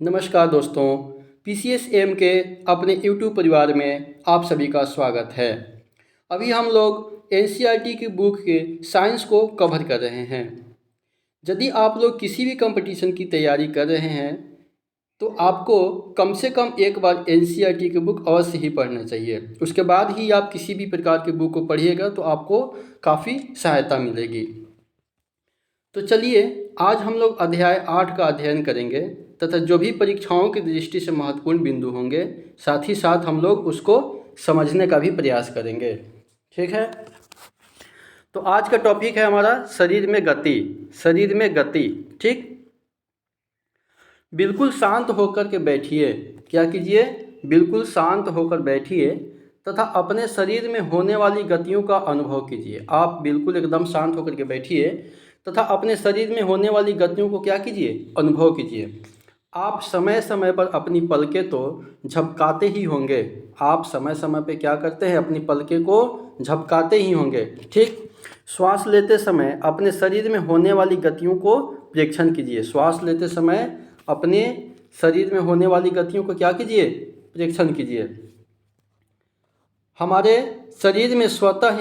नमस्कार दोस्तों, PCSM के अपने YouTube परिवार में आप सभी का स्वागत है। अभी हम लोग NCERT की बुक के साइंस को कवर कर रहे हैं। यदि आप लोग किसी भी कंपटीशन की तैयारी कर रहे हैं तो आपको कम से कम एक बार NCERT की बुक अवश्य ही पढ़ना चाहिए। उसके बाद ही आप किसी भी प्रकार की बुक को पढ़िएगा तो आपको काफ़ी सहायता मिलेगी। तो चलिए आज हम लोग अध्याय 8 का अध्ययन करेंगे तथा जो भी परीक्षाओं की दृष्टि से महत्वपूर्ण बिंदु होंगे साथ ही साथ हम लोग उसको समझने का भी प्रयास करेंगे। ठीक है, तो आज का टॉपिक है हमारा शरीर में गति। शरीर में गति, ठीक। बिल्कुल शांत होकर के बैठिए। क्या कीजिए? बिल्कुल शांत होकर बैठिए तथा अपने शरीर में होने वाली गतियों का अनुभव कीजिए। आप बिल्कुल एकदम शांत होकर के बैठिए तथा अपने शरीर में होने वाली गतियों को क्या कीजिए? अनुभव कीजिए। आप समय समय पर अपनी पलकें तो झपकाते ही होंगे। आप समय समय पे क्या करते हैं? अपनी पलकें को झपकाते ही होंगे, ठीक। श्वास लेते समय अपने शरीर में होने वाली गतियों को प्रेक्षण कीजिए। श्वास लेते समय अपने शरीर में होने वाली गतियों को क्या कीजिए? प्रेक्षण कीजिए। हमारे शरीर में स्वतः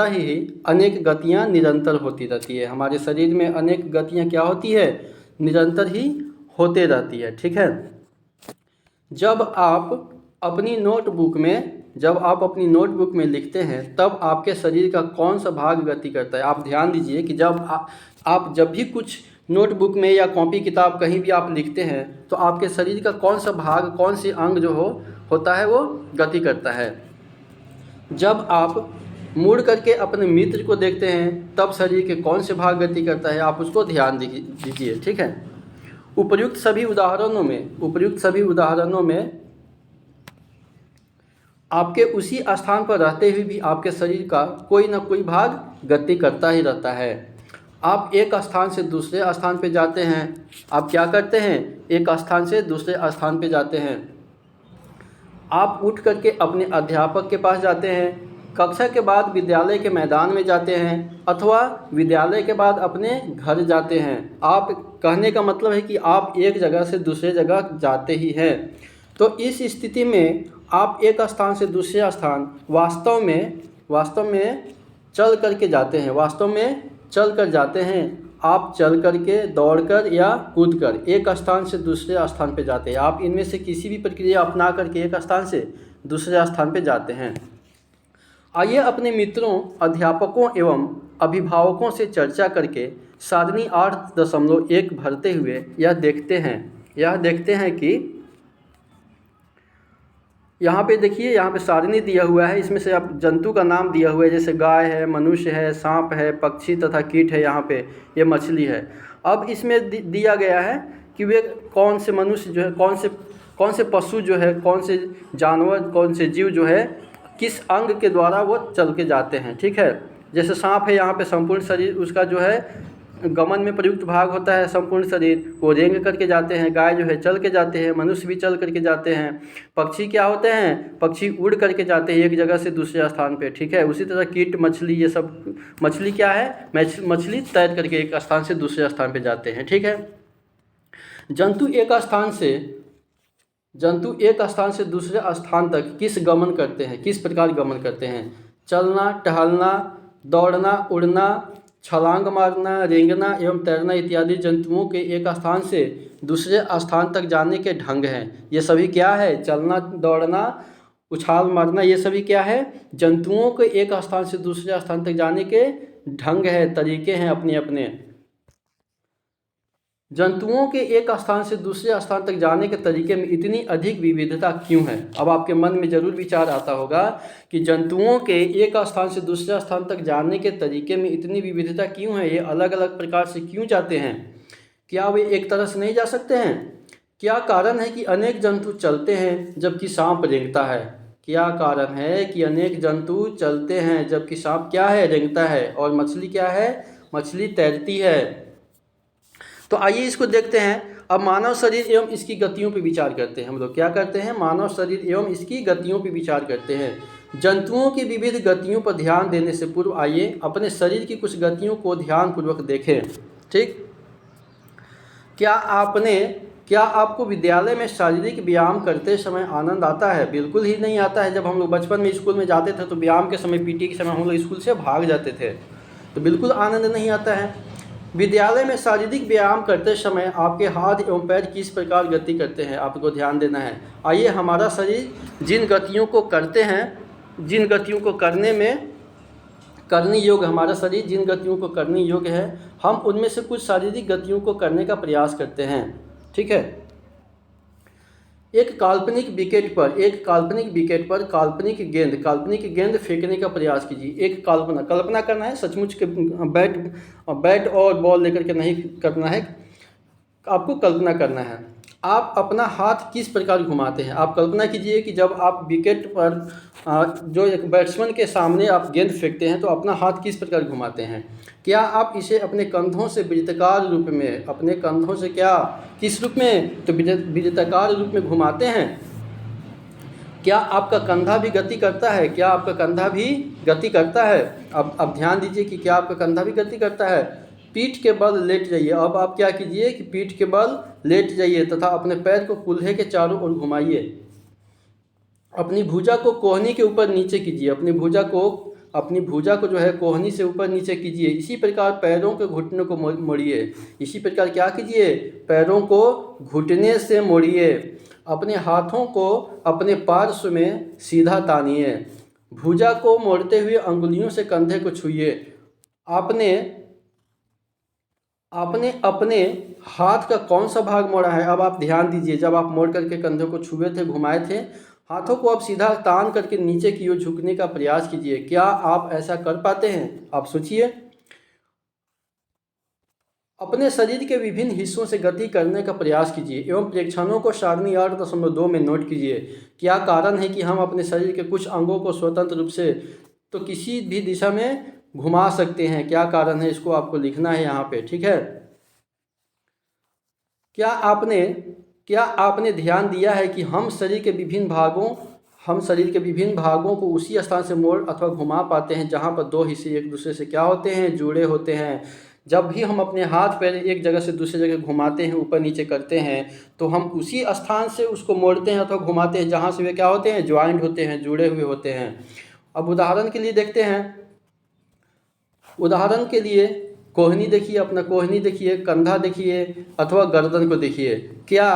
ही अनेक गतियाँ निरंतर होती रहती है। हमारे शरीर में अनेक गतियाँ क्या होती है? निरंतर ही होते रहती है, ठीक है। जब आप अपनी नोटबुक में लिखते हैं तब आपके शरीर का कौन सा भाग गति करता है? आप ध्यान दीजिए कि आप जब भी कुछ नोटबुक में या कॉपी किताब कहीं भी आप लिखते हैं तो आपके शरीर का कौन सा भाग, कौन सी अंग जो होता है वो गति करता है। जब आप मुड़ करके अपने मित्र को देखते हैं तब शरीर के कौन से भाग गति करता है, आप उसको ध्यान दीजिए, ठीक है। उपर्युक्त सभी उदाहरणों में आपके उसी स्थान पर रहते हुए भी आपके शरीर का कोई ना कोई भाग गति करता ही रहता है। आप एक स्थान से दूसरे स्थान पे जाते हैं। आप क्या करते हैं? एक स्थान से दूसरे स्थान पे जाते हैं। आप उठ करके अपने अध्यापक के पास जाते हैं, कक्षा के बाद विद्यालय के मैदान में जाते हैं अथवा विद्यालय के बाद अपने घर जाते हैं। आप कहने का मतलब है कि आप एक जगह से दूसरे जगह जाते ही हैं। तो इस स्थिति में आप एक स्थान से दूसरे स्थान वास्तव में चल करके जाते हैं। आप चल करके, दौड़ कर या कूद कर एक स्थान से दूसरे स्थान पे जाते हैं। आप इनमें से किसी भी प्रक्रिया अपना करके एक स्थान से दूसरे स्थान पे जाते हैं। आइए अपने मित्रों, अध्यापकों एवं अभिभावकों से चर्चा करके सारणी 8.1 भरते हुए यह देखते हैं कि यहाँ पे देखिए, यहाँ पे सारणी दिया हुआ है। इसमें से आप जंतु का नाम दिया हुआ है, जैसे गाय है, मनुष्य है, सांप है, पक्षी तथा कीट है। यहाँ पे ये मछली है। अब इसमें दिया गया है कि वे कौन से मनुष्य जो है, कौन से पशु जो है, कौन से जानवर, कौन से जीव जो है किस अंग के द्वारा वो चल के जाते हैं, ठीक है। जैसे सांप है, यहाँ पे संपूर्ण शरीर उसका जो है गमन में प्रयुक्त भाग होता है। संपूर्ण शरीर वो रेंग करके जाते हैं। गाय जो है चल के जाते हैं। मनुष्य भी चल करके जाते हैं। पक्षी क्या होते हैं? पक्षी उड़ करके जाते हैं एक जगह से दूसरे स्थान पे, ठीक है। उसी तरह कीट, मछली, ये सब, मछली क्या है? मछली तैर करके एक स्थान से दूसरे स्थान पे जाते हैं, ठीक है। जंतु एक स्थान से दूसरे स्थान तक किस प्रकार गमन करते हैं? चलना, टहलना, दौड़ना, उड़ना, छलांग मारना, रेंगना एवं तैरना इत्यादि जंतुओं के एक स्थान से दूसरे स्थान तक जाने के ढंग हैं। ये सभी क्या है? चलना, दौड़ना, उछाल मारना, ये सभी क्या है? जंतुओं के एक स्थान से दूसरे स्थान तक जाने के ढंग है, तरीके हैं अपने अपने। जंतुओं के एक स्थान से दूसरे स्थान तक जाने के तरीके में इतनी अधिक विविधता क्यों है? अब आपके मन में जरूर विचार आता होगा कि जंतुओं के एक स्थान से दूसरे स्थान तक जाने के तरीके में इतनी विविधता क्यों है? ये अलग अलग प्रकार से क्यों जाते हैं? क्या वे एक तरह से नहीं जा सकते हैं? क्या कारण है कि अनेक जंतु चलते हैं जबकि सांप रेंगता है? क्या कारण है कि अनेक जंतु चलते हैं जबकि सांप क्या है? रेंगता है। और मछली क्या है? मछली तैरती है। तो आइए इसको देखते हैं। अब मानव शरीर एवं इसकी गतियों पर विचार करते हैं। हम लोग क्या करते हैं? मानव शरीर एवं इसकी गतियों पर विचार करते हैं। जंतुओं की विविध गतियों पर ध्यान देने से पूर्व आइए अपने शरीर की कुछ गतियों को ध्यानपूर्वक देखें, ठीक। क्या आपको विद्यालय में शारीरिक व्यायाम करते समय आनंद आता है? बिल्कुल ही नहीं आता है। जब हम लोग बचपन में स्कूल में जाते थे तो व्यायाम के समय, पीटी के समय हम लोग स्कूल से भाग जाते थे, तो बिल्कुल आनंद नहीं आता है। विद्यालय में शारीरिक व्यायाम करते समय आपके हाथ एवं पैर किस प्रकार गति करते हैं, आपको ध्यान देना है। आइए, हमारा शरीर जिन गतियों को करते हैं, जिन गतियों को करने योग्य, हमारा शरीर जिन गतियों को करने योग्य है, हम उनमें से कुछ शारीरिक गतियों को करने का प्रयास करते हैं। ठीक है। एक काल्पनिक विकेट पर काल्पनिक गेंद फेंकने का प्रयास कीजिए। एक कल्पना करना है, सचमुच के बैट और बॉल लेकर के नहीं करना है, आपको कल्पना करना है। आप अपना हाथ किस प्रकार घुमाते हैं? आप कल्पना कीजिए कि जब आप विकेट पर जो एक बैट्समैन के सामने आप गेंद फेंकते हैं तो अपना हाथ किस प्रकार घुमाते हैं। क्या आप इसे अपने कंधों से वृत्ताकार रूप में, अपने कंधों से किस रूप में, तो वृत्ताकार रूप में घुमाते हैं। क्या आपका कंधा भी गति करता है? अब ध्यान दीजिए कि क्या आपका कंधा भी गति करता है। पीठ के बल लेट जाइए। अब आप क्या कीजिए कि पीठ के बल लेट जाइए तथा अपने पैर को कूल्हे के चारों ओर घुमाइए। अपनी भुजा को कोहनी के ऊपर नीचे कीजिए। अपनी भुजा को जो है कोहनी से ऊपर नीचे कीजिए। इसी प्रकार पैरों के घुटनों को मोड़िए। इसी प्रकार क्या कीजिए? पैरों को घुटने से मोड़िए। अपने हाथों को अपने पार्श्व में सीधा तानिए। भुजा को मोड़ते हुए अंगुलियों से कंधे को छूइए। आपने अपने हाथ का कौन सा भाग मोड़ा है? अब आप ध्यान दीजिए, जब आप मोड़ करके कंधे को छुए थे, घुमाए थे, हाथों को आप सीधा तान करके नीचे की ओर झुकने का प्रयास कीजिए। क्या आप ऐसा कर पाते हैं? आप सोचिए। अपने शरीर के विभिन्न हिस्सों से गति करने का प्रयास कीजिए एवं प्रेक्षणों को सारणी 8.2 में नोट कीजिए। क्या कारण है कि हम अपने शरीर के कुछ अंगों को स्वतंत्र रूप से तो किसी भी दिशा में घुमा सकते हैं? क्या कारण है, इसको आपको लिखना है यहाँ पे। ठीक है। क्या आपने ध्यान दिया है कि हम शरीर के विभिन्न भागों को उसी स्थान से मोड़ अथवा घुमा पाते हैं जहाँ पर दो हिस्से एक दूसरे से क्या होते हैं, जुड़े होते हैं। जब भी हम अपने हाथ पैर एक जगह से दूसरी जगह घुमाते हैं, ऊपर नीचे करते हैं, तो हम उसी स्थान से उसको मोड़ते हैं अथवा घुमाते हैं जहाँ से वे क्या होते हैं, ज्वाइंट होते हैं, जुड़े हुए होते हैं। अब उदाहरण के लिए देखते हैं। उदाहरण के लिए कोहनी देखिए, अपना कोहनी देखिए, कंधा देखिए अथवा गर्दन को देखिए। क्या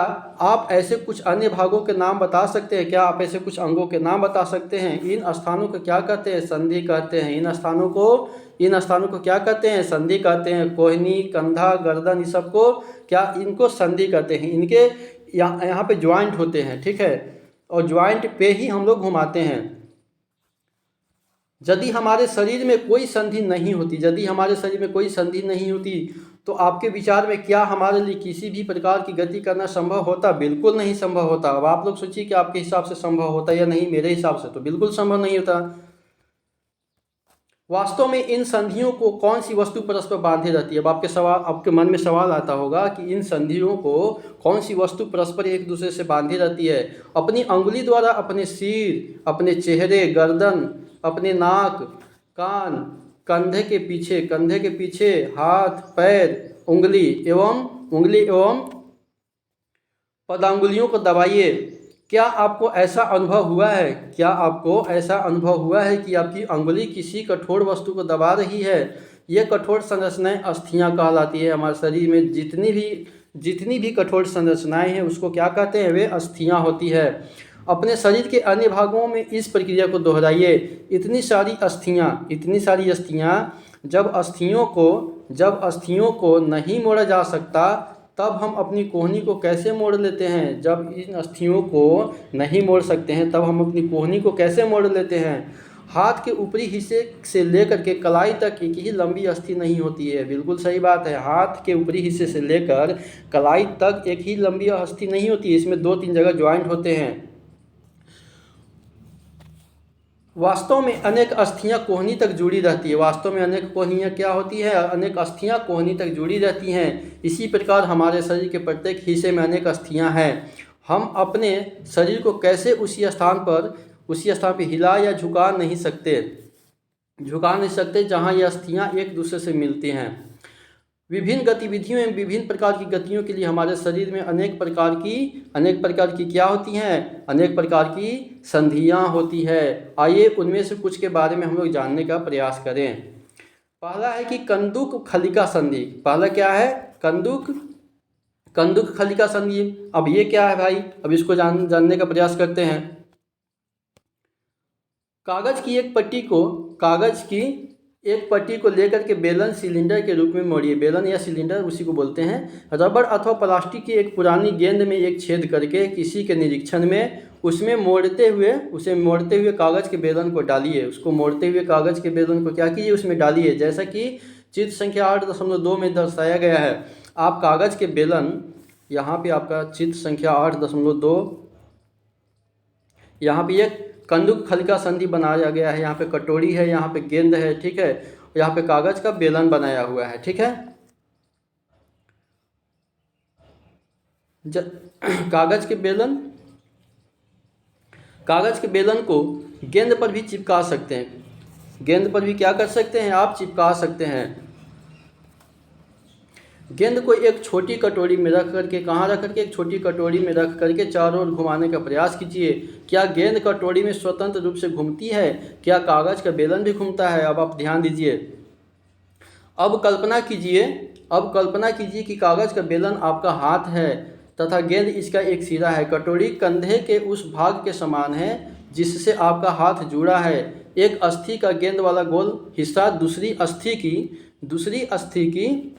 आप ऐसे कुछ अन्य भागों के नाम बता सकते हैं? क्या आप ऐसे कुछ अंगों के नाम बता सकते हैं? इन स्थानों को क्या कहते हैं? संधि कहते हैं। इन स्थानों को क्या कहते हैं? संधि कहते हैं। कोहनी, कंधा, गर्दन, इस सब को इनको संधि कहते हैं। इनके यहाँ पे ज्वाइंट होते हैं। ठीक है। और ज्वाइंट पे ही हम लोग घुमाते हैं। यदि हमारे शरीर में कोई संधि नहीं होती, तो आपके विचार में क्या हमारे लिए किसी भी प्रकार की गति करना संभव होता? बिल्कुल नहीं संभव होता। अब आप लोग सोचिए कि आपके हिसाब से संभव होता या नहीं। मेरे हिसाब से तो बिल्कुल संभव नहीं होता। वास्तव में इन संधियों को कौन सी वस्तु परस्पर बांधे रहती है? अब आपके मन में सवाल आता होगा कि इन संधियों को कौन सी वस्तु परस्पर एक दूसरे से बांधी रहती है? अपनी अंगुली द्वारा अपने सिर, अपने चेहरे, गर्दन, अपने नाक, कान, कंधे के पीछे हाथ, पैर, उंगली एवं पदांगुलियों को दबाइए। क्या आपको ऐसा अनुभव हुआ है कि आपकी अंगुली किसी कठोर वस्तु को दबा रही है? ये कठोर संरचनाएं अस्थियां कहलाती है। हमारे शरीर में जितनी भी कठोर संरचनाएं हैं उसको क्या कहते हैं? वे अस्थियां होती है। अपने शरीर के अन्य भागों में इस प्रक्रिया को दोहराइए। इतनी सारी अस्थियां जब अस्थियों को नहीं मोड़ा जा सकता, तब हम अपनी कोहनी को कैसे मोड़ लेते हैं? जब इन अस्थियों को नहीं मोड़ सकते हैं, तब हम अपनी कोहनी को कैसे मोड़ लेते हैं? हाथ के ऊपरी हिस्से से लेकर के कलाई तक एक ही लंबी अस्थि नहीं होती है। बिल्कुल सही बात है। हाथ के ऊपरी हिस्से से लेकर कलाई तक एक ही लंबी अस्थि नहीं होती है। इसमें 2-3 जगह ज्वाइंट होते हैं। वास्तव में अनेक अस्थियां कोहनी तक जुड़ी रहती है। अनेक अस्थियां कोहनी तक जुड़ी रहती हैं। इसी प्रकार हमारे शरीर के प्रत्येक हिस्से में अनेक अस्थियां हैं। हम अपने शरीर को कैसे उसी स्थान पर हिला या झुका नहीं सकते जहां ये अस्थियां एक दूसरे से मिलती हैं। विभिन्न गतिविधियों एवं विभिन्न प्रकार की गतियों के लिए हमारे शरीर में अनेक प्रकार की क्या होती हैं, अनेक प्रकार की संधियाँ होती है। आइए उनमें से कुछ के बारे में हम लोग जानने का प्रयास करें। पहला है कि कंदुक खलिका संधि। पहला क्या है? कंदुक खलिका संधि। अब ये क्या है भाई? अब इसको जानने का प्रयास करते हैं। कागज की एक पट्टी को लेकर के बेलन सिलेंडर के रूप में मोड़िए। बेलन या सिलेंडर उसी को बोलते हैं। रबड़ अथवा प्लास्टिक की एक पुरानी गेंद में एक छेद करके किसी के निरीक्षण में उसे मोड़ते हुए कागज के बेलन को डालिए। उसको मोड़ते हुए कागज के बेलन को क्या कीजिए? उसमें डालिए। जैसा कि चित्र संख्या 8.2 में दर्शाया गया है। आप कागज के बेलन, यहाँ पे आपका चित्र संख्या 8.2, यहाँ पे एक कंदुक खलिका संधि बनाया गया है। यहाँ पे कटोरी है, यहाँ पे गेंद है, ठीक है। यहाँ पे कागज का बेलन बनाया हुआ है, ठीक है। कागज के बेलन को गेंद पर भी चिपका सकते हैं। गेंद पर भी क्या कर सकते हैं आप? चिपका सकते हैं। गेंद को एक छोटी कटोरी में रख करके, कहाँ रख करके? एक छोटी कटोरी में रख करके चारों ओर घुमाने का प्रयास कीजिए। क्या गेंद कटोरी में स्वतंत्र रूप से घूमती है? क्या कागज का बेलन भी घूमता है? अब आप ध्यान दीजिए। अब कल्पना कीजिए कि कागज का बेलन आपका हाथ है तथा गेंद इसका एक सिरा है। कटोरी कंधे के उस भाग के समान है जिससे आपका हाथ जुड़ा है। एक अस्थि का गेंद वाला गोल हिस्सा दूसरी अस्थि की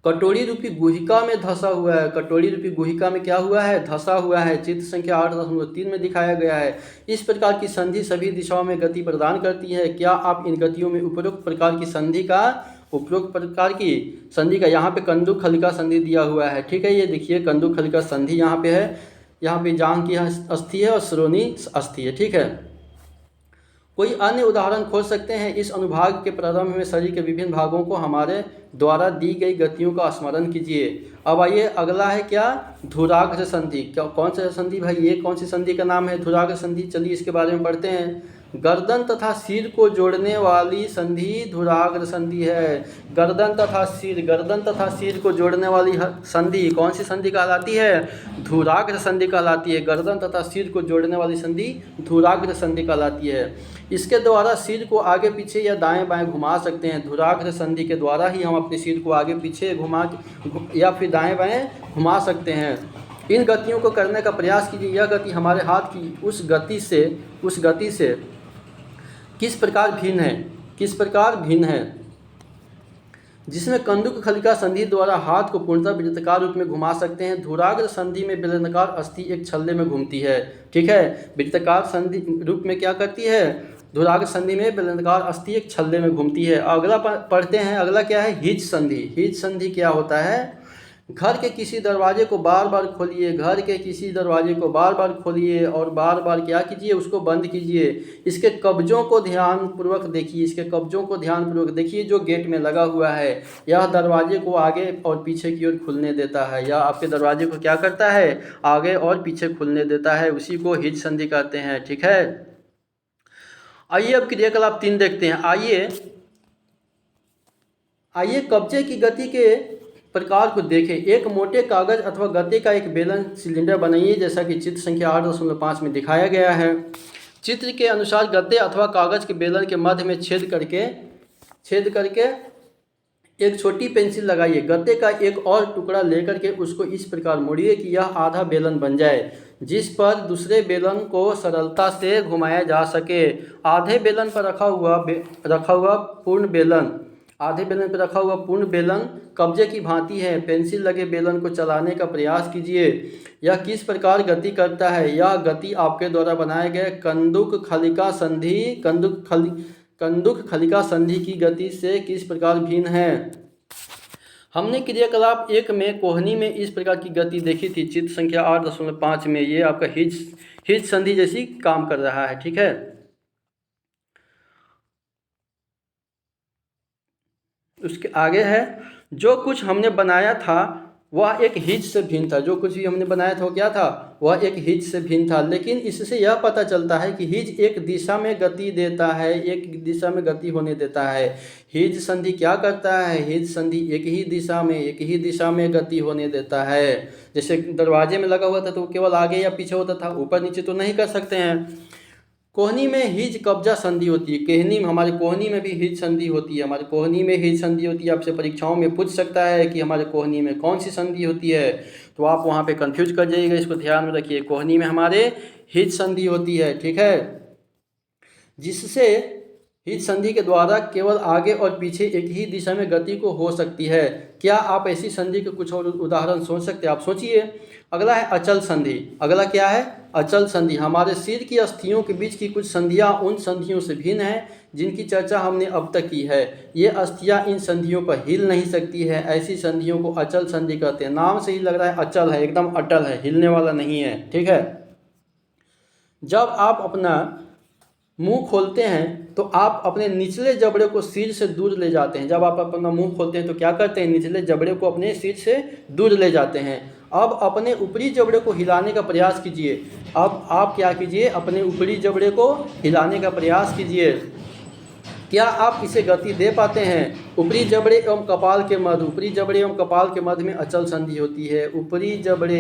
कटोरी रूपी गुहिका में धंसा हुआ है। कटोरी रूपी गुहिका में क्या हुआ है? धंसा हुआ है। चित्र संख्या 8.3 में दिखाया गया है। इस प्रकार की संधि सभी दिशाओं में गति प्रदान करती है। क्या आप इन गतियों में उपरोक्त प्रकार की संधि का यहाँ पे कंदुक खलिका संधि दिया हुआ है, ठीक है। ये देखिए कंदुक खलिका संधि यहाँ पे है। यहाँ पे जांघ की अस्थि है और श्रोणी अस्थि है, ठीक है। कोई अन्य उदाहरण खोज सकते हैं? इस अनुभाग के प्रारंभ में शरीर के विभिन्न भागों को हमारे द्वारा दी गई गतियों का स्मरण कीजिए। अब आइए, अगला है क्या? धुराग्र संधि। क्या, कौन सा संधि भाई? ये कौन सी संधि का नाम है? धुराग्र संधि। चलिए इसके बारे में पढ़ते हैं। गर्दन तथा सिर को जोड़ने वाली संधि धुराग्र संधि है। गर्दन तथा सिर को जोड़ने वाली संधि कौन सी संधि कहलाती है? धुराग्र संधि कहलाती है। गर्दन तथा सिर को जोड़ने वाली संधि धुराग्र संधि कहलाती है। इसके द्वारा सिर को आगे पीछे या दाएं बाएं घुमा सकते हैं। धुराग्र संधि के द्वारा ही हम अपने सिर को आगे पीछे या फिर दाएं बाएं घुमा सकते हैं। इन गतियों को करने का प्रयास कीजिए। यह गति हमारे हाथ की उस गति से किस प्रकार भिन्न है जिसमें कंदुक खलिका संधि द्वारा हाथ को पूर्णतः वृत्ताकार रूप में घुमा सकते हैं। धुराग्र संधि में बेलनाकार अस्थि एक छल्ले में घूमती है, ठीक है। वृत्ताकार संधि रूप में क्या करती है? धुराग्र संधि में बेलनाकार अस्थि एक छल्ले में घूमती है। अगला पढ़ते हैं। अगला क्या है? हिच संधि। हिच संधि क्या होता है? घर के किसी दरवाजे को बार बार खोलिए और बार बार क्या कीजिए? उसको बंद कीजिए। इसके कब्जों को ध्यानपूर्वक देखिए जो गेट में लगा हुआ है। यह दरवाजे को आगे और पीछे की ओर खुलने देता है। यह आपके दरवाजे को क्या करता है? आगे और पीछे खुलने देता है। उसी को हिच संधि कहते हैं, ठीक है। आइए अब क्रियाकलाप 3 देखते हैं। आइए कब्जे की गति के प्रकार को देखें। एक मोटे कागज अथवा गत्ते का एक बेलन सिलेंडर बनाइए, जैसा कि चित्र संख्या 8.5 में दिखाया गया है। चित्र के अनुसार गत्ते अथवा कागज के बेलन के मध्य में छेद करके एक छोटी पेंसिल लगाइए। गत्ते का एक और टुकड़ा लेकर के उसको इस प्रकार मोड़िए कि यह आधा बेलन बन जाए, जिस पर दूसरे बेलन को सरलता से घुमाया जा सके। आधे बेलन पर रखा हुआ पूर्ण बेलन कब्जे की भांति है। पेंसिल लगे बेलन को चलाने का प्रयास कीजिए। यह किस प्रकार गति करता है? यह गति आपके द्वारा बनाए गए कंदुक खलिका संधि की गति से किस प्रकार भिन्न है? हमने क्रियाकलाप 1 में कोहनी में इस प्रकार की गति देखी थी। चित्र संख्या 8.5 में ये आपका हिच संधि जैसी काम कर रहा है, ठीक है। उसके आगे है, जो कुछ हमने बनाया था वह एक हिज से भिन्न था। जो कुछ भी हमने बनाया था वो क्या था, वह एक हिज से भिन्न था। लेकिन इससे यह पता चलता है कि हिज एक दिशा में गति देता है, एक दिशा में गति होने देता है। हिज संधि क्या करता है, हिज संधि एक ही दिशा में गति होने देता है। जैसे दरवाजे में लगा हुआ था तो वो केवल आगे या पीछे होता था, ऊपर नीचे तो नहीं कर सकते हैं। कोहनी में हिज कब्जा संधि होती है। कोहनी में, हमारे कोहनी में भी हिज संधि होती है। हमारे कोहनी में हिज संधि होती है। आपसे परीक्षाओं में पूछ सकता है कि हमारे कोहनी में कौन सी संधि होती है, तो आप वहाँ पे कंफ्यूज कर जाइएगा। इसको ध्यान में रखिए, कोहनी में हमारे हिज संधि होती है, ठीक है, जिससे हिज संधि के द्वारा केवल आगे और पीछे एक ही दिशा में गति को हो सकती है। क्या आप ऐसी संधि के कुछ और उदाहरण सोच सकते हैं? आप सोचिए। अगला है अचल संधि। अगला क्या है? अचल संधि। हमारे सिर की अस्थियों के बीच की कुछ संधियां उन संधियों से भिन्न हैं जिनकी चर्चा हमने अब तक की है। ये अस्थियां इन संधियों पर हिल नहीं सकती है। ऐसी संधियों को अचल संधि कहते हैं। नाम से ही लग रहा है अचल है, एकदम अटल है, हिलने वाला नहीं है, ठीक है। जब आप अपना मुंह खोलते हैं तो आप अपने निचले जबड़े को सिर से दूर ले जाते हैं। जब आप अपना मुंह खोलते हैं तो क्या करते हैं, निचले जबड़े को अपने सिर से दूर ले जाते हैं। अब अपने ऊपरी जबड़े को हिलाने का प्रयास कीजिए। अब आप क्या कीजिए, अपने ऊपरी जबड़े को हिलाने का प्रयास कीजिए। क्या आप इसे गति दे पाते हैं? ऊपरी जबड़े एवं कपाल के मध्य, ऊपरी जबड़े एवं कपाल के मध्य में अचल संधि होती है। ऊपरी जबड़े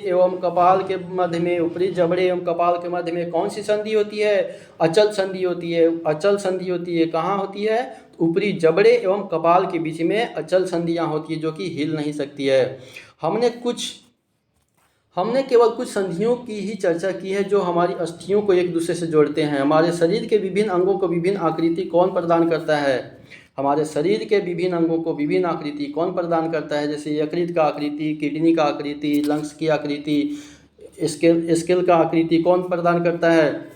एवं कपाल के मध्य में, ऊपरी जबड़े एवं कपाल के मध्य में कौन सी संधि होती है? अचल संधि होती है। अचल संधि होती है, कहाँ होती है? ऊपरी जबड़े एवं कपाल के बीच में अचल संधियाँ होती है, जो कि हिल नहीं सकती है। हमने केवल कुछ संधियों की ही चर्चा की है जो हमारी अस्थियों को एक दूसरे से जोड़ते हैं। हमारे शरीर के विभिन्न अंगों को विभिन्न आकृति कौन प्रदान करता है? हमारे शरीर के विभिन्न अंगों को विभिन्न आकृति कौन प्रदान करता है? जैसे यकृत का आकृति, किडनी का आकृति, लंग्स की आकृति, स्केल का आकृति कौन प्रदान करता है?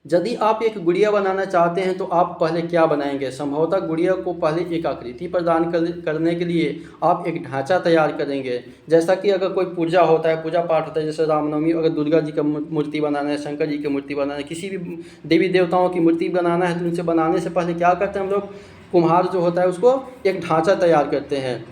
यदि आप एक गुड़िया बनाना चाहते हैं तो आप पहले क्या बनाएंगे? संभवतः गुड़िया को पहले एक आकृति प्रदान करने के लिए आप एक ढांचा तैयार करेंगे। जैसा कि अगर कोई पूजा होता है, पूजा पाठ होता है, जैसे रामनवमी, अगर दुर्गा जी का मूर्ति बनाना है, शंकर जी की मूर्ति बनाना है, किसी भी देवी देवताओं की मूर्ति बनाना है, तो उनसे बनाने से पहले क्या करते हैं हम लोग? कुम्हार जो होता है उसको एक ढांचा तैयार करते हैं।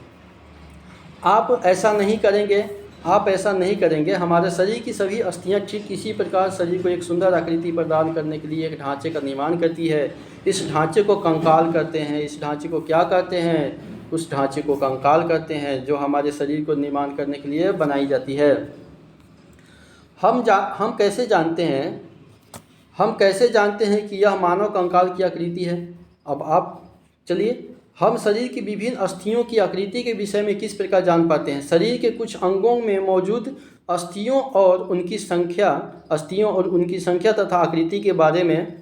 आप ऐसा नहीं करेंगे। हमारे शरीर की सभी अस्थियां ठीक इसी प्रकार शरीर को एक सुंदर आकृति प्रदान करने के लिए एक ढांचे का निर्माण करती है। इस ढांचे को कंकाल कहते हैं। इस ढांचे को क्या कहते हैं? उस ढांचे को कंकाल कहते हैं, जो हमारे शरीर को निर्माण करने के लिए बनाई जाती है। हम कैसे जानते हैं कि यह मानव कंकाल की आकृति है? अब आप चलिए, हम शरीर की विभिन्न अस्थियों की आकृति के विषय में किस प्रकार जान पाते हैं? शरीर के कुछ अंगों में मौजूद अस्थियों और उनकी संख्या तथा आकृति के बारे में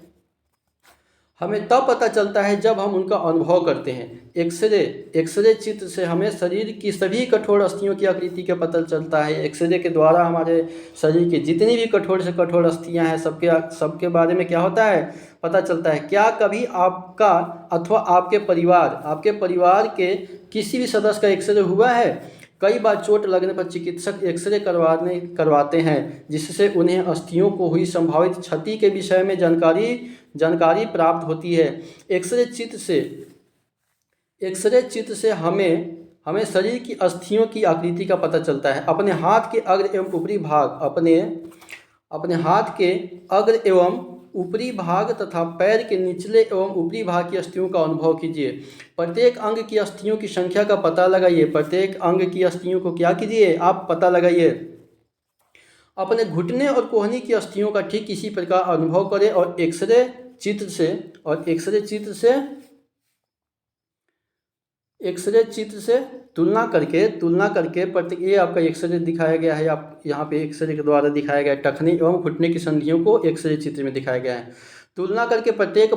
हमें तब पता चलता है जब हम उनका अनुभव करते हैं। एक्सरे चित्र से हमें शरीर की सभी कठोर अस्थियों की आकृति का पता चलता है। एक्सरे के द्वारा हमारे शरीर के जितनी भी कठोर से कठोर अस्थियां हैं सबके बारे में क्या होता है? पता चलता है। क्या कभी आपका अथवा आपके परिवार के किसी भी सदस्य का एक्सरे हुआ है? कई बार चोट लगने पर चिकित्सक एक्सरे करवाते हैं, जिससे उन्हें अस्थियों को हुई संभावित क्षति के विषय में जानकारी प्राप्त होती है। एक्सरे चित्र से हमें शरीर की अस्थियों की आकृति का पता चलता है। अपने हाथ के अग्र एवं ऊपरी भाग अपने हाथ के अग्र एवं ऊपरी भाग तथा पैर के निचले एवं ऊपरी भाग की अस्थियों का अनुभव कीजिए। प्रत्येक अंग की अस्थियों की संख्या का पता लगाइए। प्रत्येक अंग की अस्थियों को क्या कीजिए? आप पता लगाइए। अपने घुटने और कोहनी की अस्थियों का ठीक इसी प्रकार अनुभव करें और एक्सरे चित्र से तुलना करके प्रत्येक, ये आपका एक्सरे दिखाया गया है। आप यहाँ पे एक्सरे के द्वारा दिखाया गया है। टखने एवं घुटने की संधियों को एक्सरे चित्र में दिखाया गया है। तुलना करके प्रत्येक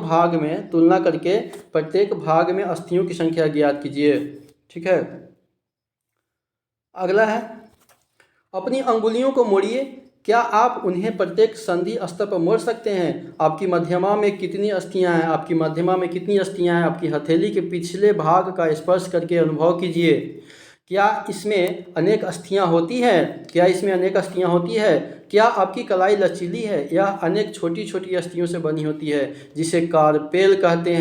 भाग में अस्थियों की संख्या ज्ञात कीजिए, ठीक है। अगला है, अपनी अंगुलियों को मोड़िए। क्या आप उन्हें प्रत्येक संधि स्तर पर मोड़ सकते हैं? आपकी मध्यमा में कितनी अस्थियां हैं? आपकी हथेली के पिछले भाग का स्पर्श करके अनुभव कीजिए। क्या इसमें अनेक अस्थियां होती हैं? क्या आपकी कलाई लचीली है या अनेक छोटी छोटी अस्थियों से बनी होती है, जिसे कार्पेल कहते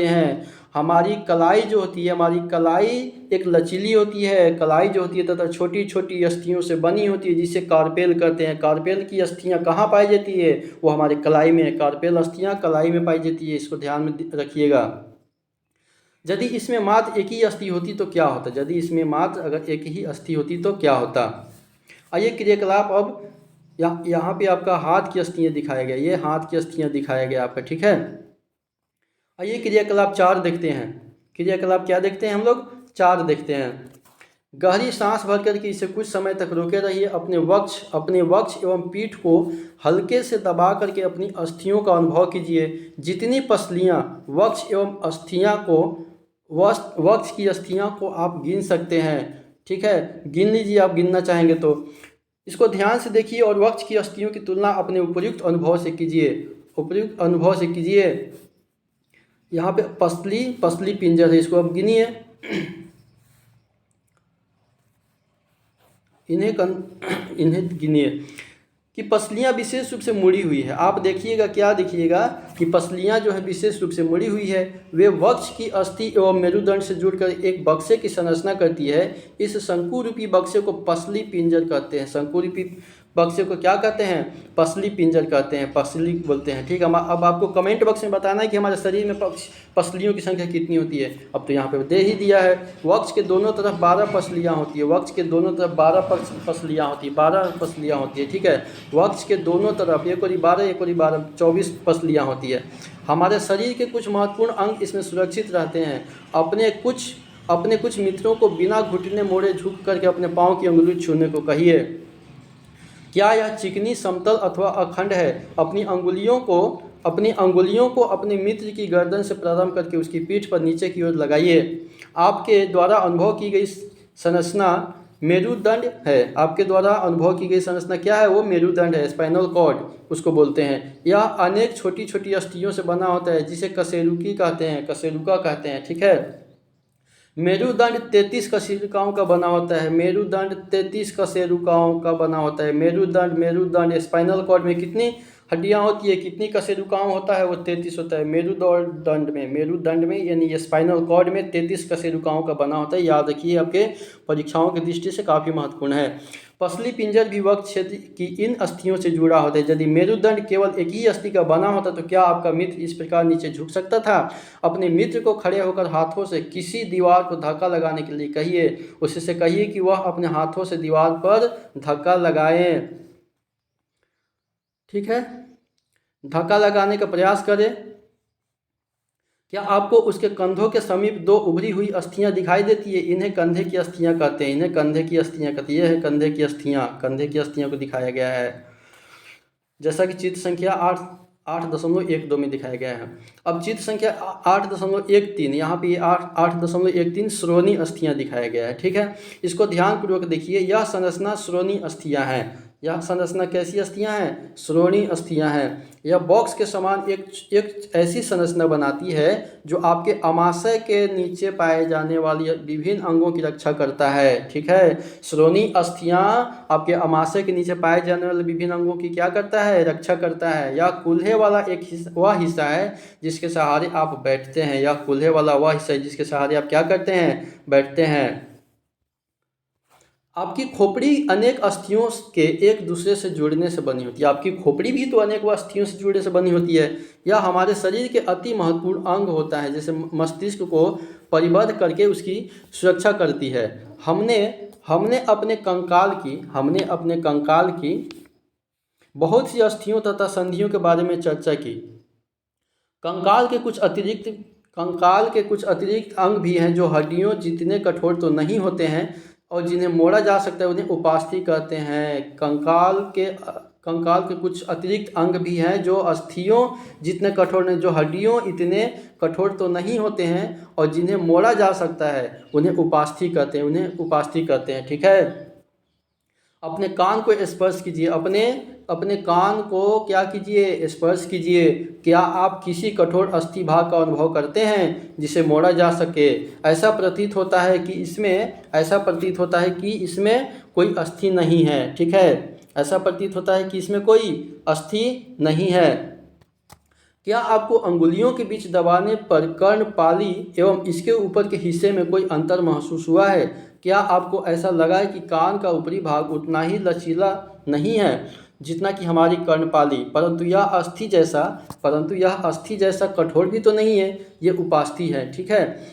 हैं? हमारी कलाई जो होती है, हमारी कलाई एक लचीली होती है, कलाई जो होती है तथा छोटी छोटी अस्थियों से बनी होती है, जिसे कार्पेल कहते हैं। कार्पेल की अस्थियां कहाँ पाई जाती है? वो हमारे कलाई में, कार्पेल अस्थियां कलाई में पाई जाती है, इसको ध्यान में रखिएगा। यदि इसमें मात्र एक ही अस्थि होती तो क्या होता? यदि इसमें मात्र अगर एक ही अस्थि होती तो क्या होता? आइए क्रियाकलाप अब यहाँ पे आपका हाथ की अस्थियाँ दिखाया गया, ये हाथ की अस्थियाँ दिखाया गया आपका, ठीक है। आइए क्रियाकलाप 4 देखते हैं। क्रियाकलाप क्या देखते हैं हम लोग? 4 देखते हैं। गहरी सांस भर करके इसे कुछ समय तक रोके रहिए। अपने वक्ष एवं पीठ को हल्के से दबा करके अपनी अस्थियों का अनुभव कीजिए। जितनी पसलियाँ वक्ष एवं अस्थियाँ को वक्ष की अस्थियाँ को आप गिन सकते हैं, ठीक है, गिन लीजिए आप गिनना चाहेंगे तो। इसको ध्यान से देखिए और वक्ष की अस्थियों की तुलना अपने उपयुक्त अनुभव से कीजिए, उपयुक्त अनुभव से कीजिए। यहाँ पे पसली पिंजर है, इसको अब गिनिए। इन्हें गिनिए कि पसलियाँ विशेष रूप से मुड़ी हुई है। आप देखिएगा, क्या देखिएगा कि पसलियाँ जो है विशेष रूप से मुड़ी हुई है। वे वक्ष की अस्थि एवं मेरुदंड से जुड़कर एक बक्से की संरचना करती है। इस शंकु रूपी बक्से को पसली पिंजर कहते हैं। शंकु रूपी बक्से को क्या कहते हैं? पसली पिंजर कहते हैं, पसली बोलते हैं, ठीक है। अब आपको कमेंट बॉक्स में बताना है कि हमारे शरीर में पसलियों की संख्या कितनी होती है। अब तो यहाँ पे दे ही दिया है, वक्ष के दोनों तरफ 12 पसलियाँ होती है। वक्ष के दोनों तरफ 12 पसलियाँ होती है, 12 पसलियाँ होती है, ठीक है। वक्ष के दोनों तरफ एक और 12, एक और 12, 24 पसलियाँ होती है। हमारे शरीर के कुछ महत्वपूर्ण अंग इसमें सुरक्षित रहते हैं। अपने कुछ मित्रों को बिना घुटने मोड़े झुक करके अपने पाँव की अंगुली छूने को कहिए। क्या यह चिकनी, समतल अथवा अखंड है? अपनी अंगुलियों को अपने मित्र की गर्दन से प्रारंभ करके उसकी पीठ पर नीचे की ओर लगाइए। आपके द्वारा अनुभव की गई संरचना मेरुदंड है। आपके द्वारा अनुभव की गई संरचना क्या है? वो मेरुदंड है, स्पाइनल कॉर्ड उसको बोलते हैं। यह अनेक छोटी छोटी अस्थियों से बना होता है, जिसे कशेरुकी कहते हैं, कशेरुका कहते हैं, ठीक है। मेरुदंड 33 कशेरुकाओं का बना होता है। मेरुदंड 33 कशेरुकाओं का बना होता है। मेरुदंड स्पाइनल कॉर्ड में कितनी हड्डियां होती है, कितनी कशेरुकाओं होता है? वो 33 होता है। मेरुदंड में यानी ये स्पाइनल कॉर्ड में 33 कशेरुकाओं का बना होता है। याद रखिए, आपके परीक्षाओं की दृष्टि से काफ़ी महत्वपूर्ण है। पसली पिंजर भी वक्ष क्षेत्र की इन अस्थियों से जुड़ा होता है। यदि मेरुदंड केवल एक ही अस्थि का बना होता तो क्या आपका मित्र इस प्रकार नीचे झुक सकता था? अपने मित्र को खड़े होकर हाथों से किसी दीवार को धक्का लगाने के लिए कहिए। उससे कहिए कि वह अपने हाथों से दीवार पर धक्का लगाए, ठीक है, धक्का लगाने का प्रयास करें। क्या आपको उसके कंधों के समीप 2 उभरी हुई अस्थियां दिखाई देती है? इन्हें कंधे की अस्थियां कहते हैं, इन्हें कंधे की अस्थियां कहते हैं। यह है कंधे की अस्थियां को दिखाया गया है, जैसा कि चित्र संख्या 8.12 में दिखाया गया है। अब चित्र संख्या 8.13, यहाँ पे 8.13 श्रोणी अस्थियां दिखाया गया है, ठीक है। इसको ध्यानपूर्वक देखिए। यह संरचना श्रोणी अस्थियां हैं। यह संरचना कैसी अस्थियां हैं? श्रोणी अस्थियां हैं। यह बॉक्स के समान एक ऐसी संरचना बनाती है जो आपके अमाशय के नीचे पाए जाने वाली विभिन्न अंगों की रक्षा करता है, ठीक है। श्रोणी अस्थियां आपके अमाशय के नीचे पाए जाने वाले विभिन्न अंगों की क्या करता है? रक्षा करता है। यह कूल्हे वाला वह हिस्सा है जिसके सहारे आप बैठते हैं। यह कूल्हे वाला वह हिस्सा है जिसके सहारे आप क्या करते हैं? बैठते हैं। आपकी खोपड़ी अनेक अस्थियों के एक दूसरे से जुड़ने से बनी होती है। आपकी खोपड़ी भी तो अनेक अस्थियों से जुड़ने से बनी होती है। यह हमारे शरीर के अति महत्वपूर्ण अंग होता है, जैसे मस्तिष्क को परिबद्ध करके उसकी सुरक्षा करती है। हमने अपने कंकाल की बहुत सी अस्थियों तथा संधियों के बारे में चर्चा की। कंकाल के कुछ अतिरिक्त अंग भी हैं जो हड्डियों जितने कठोर तो नहीं होते हैं और जिन्हें मोड़ा जा सकता है, उन्हें उपास्थि कहते हैं। कंकाल के कुछ अतिरिक्त अंग भी हैं जो अस्थियों जितने कठोर नहीं, जो हड्डियों इतने कठोर तो नहीं होते हैं और जिन्हें मोड़ा जा सकता है, उन्हें उपास्थि कहते हैं, ठीक है। अपने कान को स्पर्श कीजिए। अपने कान को क्या कीजिए? स्पर्श कीजिए। क्या आप किसी कठोर अस्थि भाग का अनुभव करते हैं जिसे मोड़ा जा सके? ऐसा प्रतीत होता है कि इसमें कोई अस्थि नहीं है, ठीक है। ऐसा प्रतीत होता है कि इसमें कोई अस्थि नहीं है। क्या आपको अंगुलियों के बीच दबाने पर कर्णपाली एवं इसके ऊपर के हिस्से में कोई अंतर महसूस हुआ है? क्या आपको ऐसा लगा है कि कान का ऊपरी भाग उतना ही लचीला नहीं है जितना कि हमारी कर्णपाली, परंतु यह अस्थि जैसा कठोर भी तो नहीं है, ये उपास्थि है। ठीक है।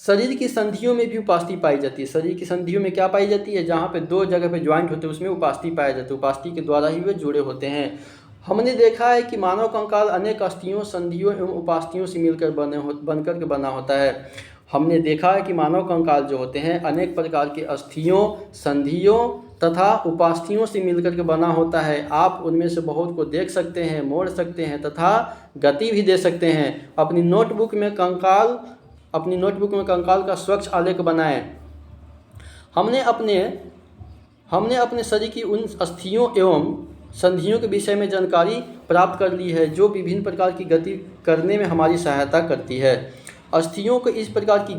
शरीर की संधियों में भी उपास्थि पाई जाती है। शरीर की संधियों में क्या पाई जाती है? जहाँ पे दो जगह पे ज्वाइंट होते हैं उसमें उपास्थि पाया जाता है। उपास्थि के द्वारा ही वे जुड़े होते हैं। हमने देखा है कि मानव कंकाल अनेक अस्थियों, संधियों एवं उपास्थियों से मिलकर बनकर के बना होता है। हमने देखा है कि मानव कंकाल जो होते हैं अनेक प्रकार के अस्थियों, संधियों तथा उपास्थियों से मिलकर के बना होता है। आप उनमें से बहुत को देख सकते हैं, मोड़ सकते हैं तथा गति भी दे सकते हैं। अपनी नोटबुक में कंकाल का स्वच्छ आलेख बनाएं। हमने अपने शरीर की उन अस्थियों एवं संधियों के विषय में जानकारी प्राप्त कर ली है जो विभिन्न प्रकार की गति करने में हमारी सहायता करती है। अस्थियों को इस प्रकार की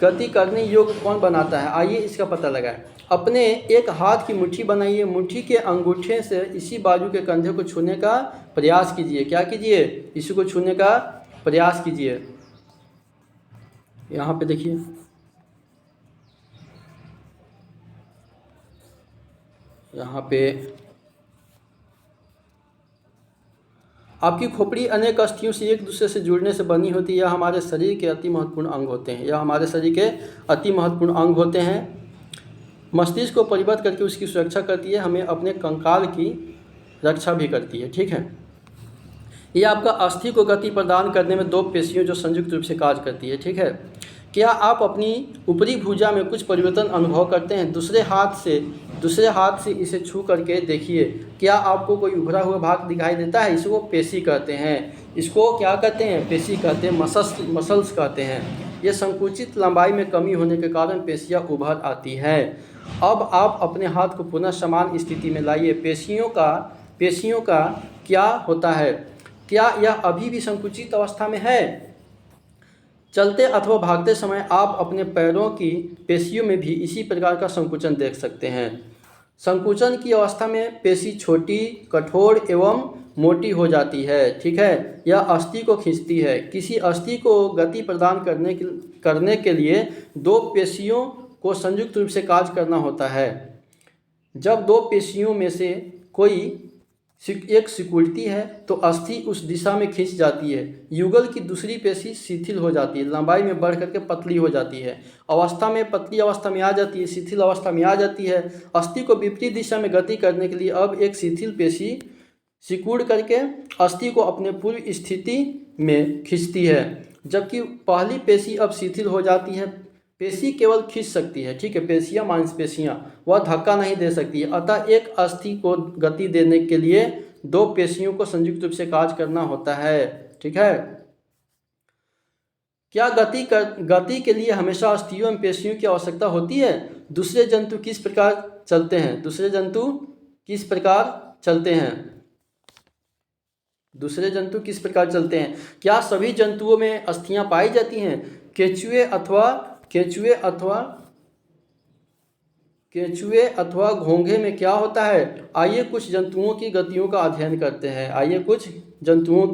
गति करने योग्य कौन बनाता है? आइए इसका पता लगाएं। अपने एक हाथ की मुट्ठी बनाइए। मुट्ठी के अंगूठे से इसी बाजू के कंधे को छूने का प्रयास कीजिए। क्या कीजिए? इसी को छूने का प्रयास कीजिए। यहाँ पे देखिए, यहाँ पे आपकी खोपड़ी अनेक अस्थियों से एक दूसरे से जुड़ने से बनी होती है। यह हमारे शरीर के अति महत्वपूर्ण अंग होते हैं। मस्तिष्क को परिबद्ध करके उसकी सुरक्षा करती है। हमें अपने कंकाल की रक्षा भी करती है। ठीक है। यह आपका अस्थि को गति प्रदान करने में दो पेशियों जो संयुक्त रूप से कार्य करती है। ठीक है। क्या आप अपनी ऊपरी भुजा में कुछ परिवर्तन अनुभव करते हैं? दूसरे हाथ से इसे छू करके देखिए। क्या आपको कोई उभरा हुआ भाग दिखाई देता है? इसको पेशी कहते हैं। इसको क्या कहते हैं? पेशी कहते हैं, मसल्स कहते हैं। ये संकुचित लंबाई में कमी होने के कारण पेशियाँ उभर आती हैं। अब आप अपने हाथ को पुनः समान स्थिति में लाइए। पेशियों का क्या होता है? क्या यह अभी भी संकुचित अवस्था में है? चलते अथवा भागते समय आप अपने पैरों की पेशियों में भी इसी प्रकार का संकुचन देख सकते हैं। संकुचन की अवस्था में पेशी छोटी, कठोर एवं मोटी हो जाती है। ठीक है। यह अस्थि को खींचती है। किसी अस्थि को गति प्रदान करने के लिए दो पेशियों को संयुक्त रूप से कार्य करना होता है। जब दो पेशियों में से कोई एक सिकुड़ती है तो अस्थि उस दिशा में खींच जाती है। युगल की दूसरी पेशी शिथिल हो जाती है, लंबाई में बढ़ करके पतली हो जाती है। पतली अवस्था में आ जाती है, शिथिल अवस्था में आ जाती है। अस्थि को विपरीत दिशा में गति करने के लिए अब एक शिथिल पेशी सिकुड़ करके अस्थि को अपने पूर्व स्थिति में खींचती है, जबकि पहली पेशी अब शिथिल हो जाती है। पेशी केवल खींच सकती है। ठीक है। पेशियाँ, मांसपेशियाँ, वह धक्का नहीं दे सकती है। अतः एक अस्थि को गति देने के लिए दो पेशियों को संयुक्त रूप से कार्य करना होता है। ठीक है। क्या गति के लिए हमेशा अस्थियों एवं पेशियों की आवश्यकता होती है? दूसरे जंतु किस प्रकार चलते हैं? दूसरे जंतु किस प्रकार चलते हैं? क्या सभी जंतुओं में अस्थियां पाई जाती हैं? केंचुए अथवा घोंघे में क्या होता है? आइए कुछ जंतुओं की गतियों का अध्ययन करते हैं। जंतुओं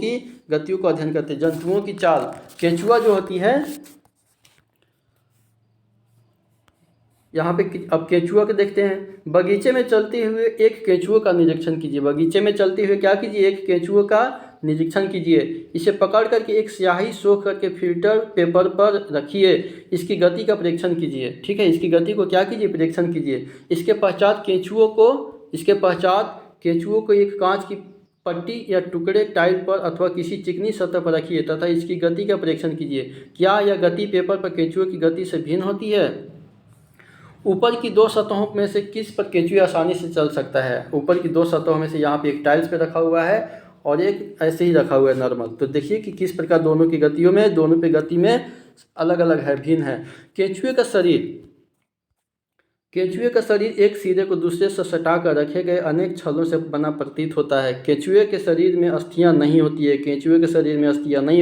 की चाल। केंचुआ जो होती है, यहाँ पे अब केंचुआ के देखते हैं। बगीचे में चलते हुए एक केंचुए का निरीक्षण कीजिए। बगीचे में चलते हुए क्या कीजिए? एक केंचुए का निरीक्षण कीजिए। इसे पकड़ करके एक स्याही सोख करके फिल्टर पेपर पर रखिए। इसकी गति का परीक्षण कीजिए। ठीक है। इसकी गति को क्या कीजिए? परीक्षण कीजिए। इसके पश्चात केंचुओं को एक कांच की पट्टी या टुकड़े टाइल पर अथवा किसी चिकनी सतह पर रखिए तथा इसकी गति का परीक्षण कीजिए। क्या यह गति पेपर पर केंचुए की गति से भिन्न होती है? ऊपर की दो सतहों में से किस पर केंचुआ आसानी से चल सकता है? ऊपर की दो सतहों में से यहाँ पे एक टाइल्स पे रखा हुआ है और एक ऐसे ही रखा हुआ है नॉर्मल। तो देखिए कि किस प्रकार दोनों पे गति में अलग अलग है, भिन्न है। केंचुए का शरीर एक सिरे को दूसरे से सटाकर रखे गए अनेक छल्लों से बना प्रतीत होता है। केंचुए के शरीर में अस्थियां नहीं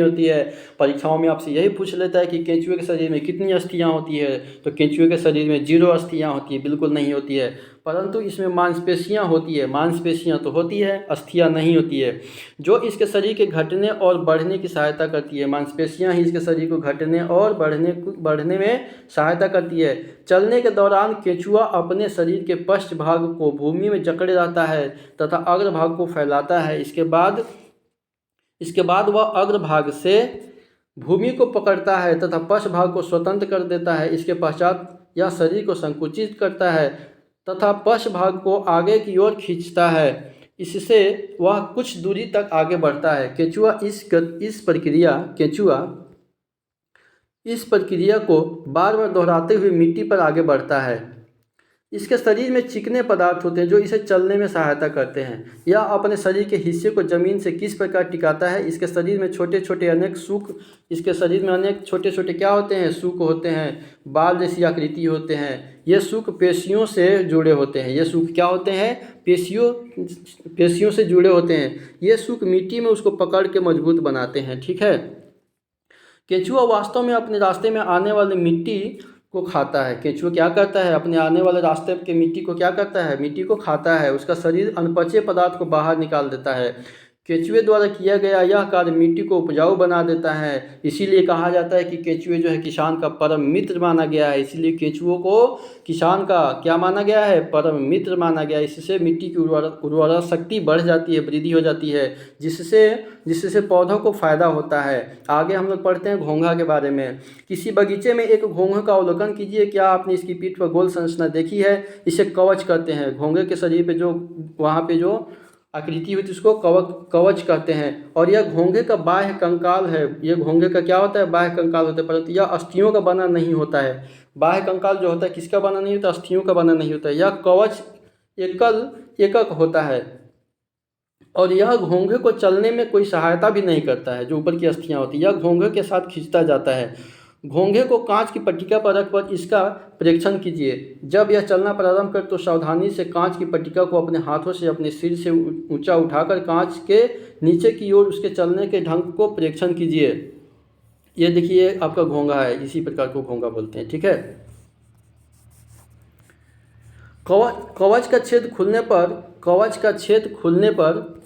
होती है। परीक्षाओं में आपसे यही पूछ लेता है कि केंचुए के शरीर में कितनी अस्थियां होती है, तो केंचुए के शरीर में 0 अस्थियां होती है, बिल्कुल नहीं होती है। परंतु इसमें मांसपेशियां होती है। मांसपेशियां तो होती है, अस्थियां नहीं होती है, जो इसके शरीर के घटने और बढ़ने की सहायता करती है। मांसपेशियां ही इसके शरीर को घटने और बढ़ने में सहायता करती है। चलने के दौरान केंचुआ अपने शरीर के पश्च भाग को भूमि में जकड़े रहता है तथा अग्रभाग को फैलाता है। इसके बाद वह अग्रभाग से भूमि को पकड़ता है तथा पश्च भाग को स्वतंत्र कर देता है। इसके पश्चात यह शरीर को संकुचित करता है तथा पश्च भाग को आगे की ओर खींचता है। इससे वह कुछ दूरी तक आगे बढ़ता है। केंचुआ इस प्रक्रिया को बार बार दोहराते हुए मिट्टी पर आगे बढ़ता है। इसके शरीर में चिकने पदार्थ होते हैं जो इसे चलने में सहायता करते हैं। यह अपने शरीर के हिस्से को जमीन से किस प्रकार टिकाता है। इसके शरीर में छोटे छोटे अनेक छोटे क्या होते हैं, सूक होते हैं, बाल जैसी आकृति होते हैं। ये सूक पेशियों से जुड़े होते हैं। ये सूक क्या होते हैं, पेशियों से जुड़े होते हैं। ये सूक मिट्टी में उसको पकड़ के मजबूत बनाते हैं। ठीक है। केंचुआ वास्तव में अपने रास्ते में आने वाली मिट्टी को खाता है। केंचुआ क्या करता है, अपने आने वाले रास्ते के मिट्टी को क्या करता है, मिट्टी को खाता है। उसका शरीर अनपचे पदार्थ को बाहर निकाल देता है। केंचुए द्वारा किया गया यह कार्य मिट्टी को उपजाऊ बना देता है। इसीलिए कहा जाता है कि केंचुए जो है किसान का परम मित्र माना गया है। इसीलिए केंचुओं को किसान का क्या माना गया है, परम मित्र माना गया है। इससे मिट्टी की उर्वरा शक्ति बढ़ जाती है, वृद्धि हो जाती है, जिससे पौधों को फायदा होता है। आगे हम लोग पढ़ते हैं घोंघा के बारे में। किसी बगीचे में एक घोंघे का अवलोकन कीजिए। क्या आपने इसकी पीठ पर गोल संरचना देखी है। इसे कवच कहते हैं। घोंघे के शरीर पे जो वहाँ पे जो आकृति होती है उसको कवच कहते हैं। और यह घोंघे का बाह्य कंकाल है। यह घोंघे का क्या होता है, बाह्य कंकाल होता है, परंतु यह अस्थियों का बना नहीं होता है। बाह्य कंकाल जो होता है किसका बना नहीं होता, अस्थियों का बना नहीं होता है। यह कवच एकक होता है और यह घोंघे को चलने में कोई सहायता भी नहीं करता है। जो ऊपर की अस्थियां होती है यह घोंघे के साथ खींचता जाता है। घोंघे को कांच की पट्टिका पर रखकर इसका परीक्षण कीजिए। जब यह चलना प्रारंभ कर तो सावधानी से कांच की पट्टिका को अपने हाथों से अपने सिर से ऊंचा उठाकर कांच के नीचे की ओर उसके चलने के ढंग को परीक्षण कीजिए। ये देखिए आपका घोंघा है, इसी प्रकार को घोंघा बोलते हैं। ठीक है। कवच का छेद खुलने पर